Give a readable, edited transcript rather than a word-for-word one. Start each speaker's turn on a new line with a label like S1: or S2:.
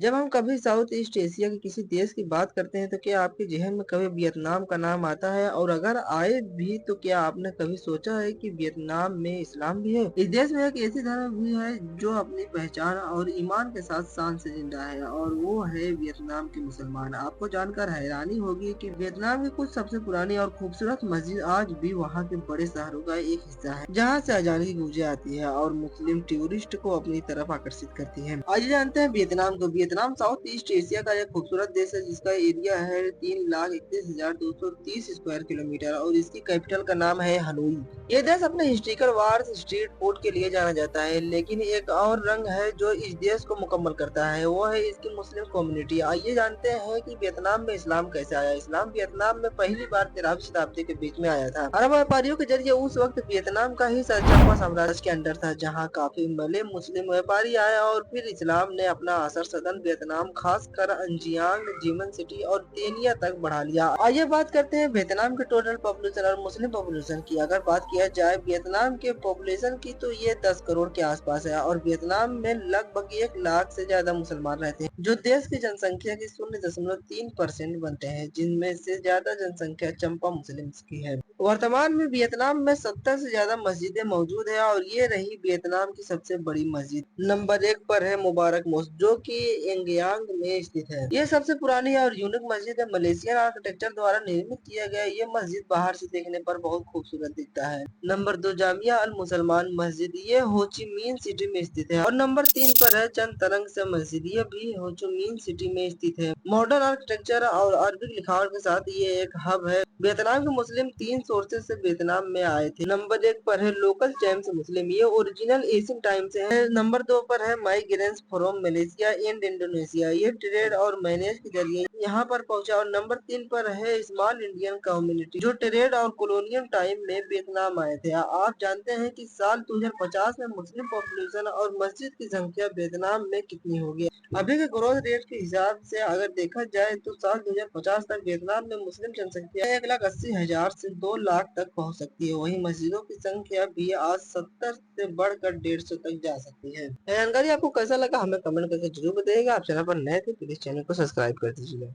S1: जब हम कभी साउथ ईस्ट एशिया के किसी देश की बात करते हैं तो क्या आपके ज़हन में कभी वियतनाम का नाम आता है? और अगर आए भी तो क्या आपने कभी सोचा है कि वियतनाम में इस्लाम भी है? इस देश में एक ऐसी धर्म भी है जो अपनी पहचान और ईमान के साथ शान से जिंदा है और वो है वियतनाम के मुसलमान। आपको जानकर हैरानी होगी कि वियतनाम की कुछ सबसे पुरानी और खूबसूरत मस्जिद आज भी वहाँ के बड़े शहरों का एक हिस्सा है, जहाँ से अजान की गूंजें आती है और मुस्लिम टूरिस्ट को अपनी तरफ आकर्षित करती है। आइए जानते हैं वियतनाम को। वियतनाम साउथ ईस्ट एशिया का एक खूबसूरत देश है जिसका एरिया है 3,31,230 स्क्वायर किलोमीटर और इसकी कैपिटल का नाम है हनोई। ये देश अपने हिस्ट्रिकल वार्स, स्ट्रीट फूड के लिए जाना जाता है, लेकिन एक और रंग है जो इस देश को मुकम्मल करता है, वो है इसकी मुस्लिम कम्युनिटी। आइए जानते हैं कि वियतनाम में इस्लाम कैसे आया। इस्लाम वियतनाम में पहली बार 13वीं शताब्दी के बीच में आया था। अरब व्यापारियों के जरिए उस वक्त वियतनाम का ही चंपा साम्राज्य के अंडर था, जहाँ काफी मले मुस्लिम व्यापारी आए और फिर इस्लाम ने अपना असर सदन वियतनाम, खासकर अंजियांग, जीमन सिटी और तेनिया तक बढ़ा लिया। आइए बात करते हैं वियतनाम के टोटल पॉपुलेशन और मुस्लिम पॉपुलेशन की। अगर बात किया जाए वियतनाम के पॉपुलेशन की तो ये 10 करोड़ के आसपास है और वियतनाम में लगभग 1 लाख से ज्यादा मुसलमान रहते हैं, जो देश की जनसंख्या की 0.3% बनते हैं, जिनमें से ज्यादा जनसंख्या चंपा मुस्लिम्स की है। वर्तमान में वियतनाम में 70 से ज्यादा मस्जिदें मौजूद है और ये रही वियतनाम की सबसे बड़ी मस्जिद। नंबर 1 पर है मुबारक मॉस्क, जो कि एंगियांग में स्थित है। ये सबसे पुरानी और यूनिक मस्जिद है। मलेशियन आर्किटेक्चर द्वारा निर्मित किया गया ये मस्जिद बाहर से देखने पर बहुत खूबसूरत दिखता है। नंबर 2 जामिया अल मुसलमान मस्जिद, ये हो ची मिन सिटी में स्थित है। और नंबर 3 पर है चंद तरंग से मस्जिद, ये भी हो ची मिन सिटी में स्थित है। मॉडर्न आर्किटेक्चर और अरबिक लिखावट के साथ ये एक हब है। वियतनाम के मुस्लिम 3 सोर्सेज से वियतनाम में आए थे। नंबर 1 पर है लोकल टाइम्स मुस्लिम, ये ओरिजिनल एशियन टाइम से है। नंबर 2 पर है migrants from Malaysia and Indonesia, ये ट्रेड और मैनेज के जरिए यहाँ पर पहुंचा। और नंबर 3 पर है स्मॉल इंडियन कम्युनिटी, जो ट्रेड और कॉलोनियल टाइम में वियतनाम आए थे। आप जानते हैं कि साल 2050 में मुस्लिम पॉपुलेशन और मस्जिद की संख्या वियतनाम में कितनी होगी? अभी के ग्रोथ रेट के हिसाब से अगर देखा जाए तो साल 2050 तक वियतनाम में मुस्लिम जनसंख्या 1,80,000 से 2 लाख तक पहुंच सकती है। वहीं मस्जिदों की संख्या भी आज 70 से बढ़कर 150 तक जा सकती है। जानकारी आपको कैसा लगा हमें कमेंट करके जरूर बताइएगा। आप चैनल पर नए थे प्लीज चैनल को सब्सक्राइब कर दीजिएगा।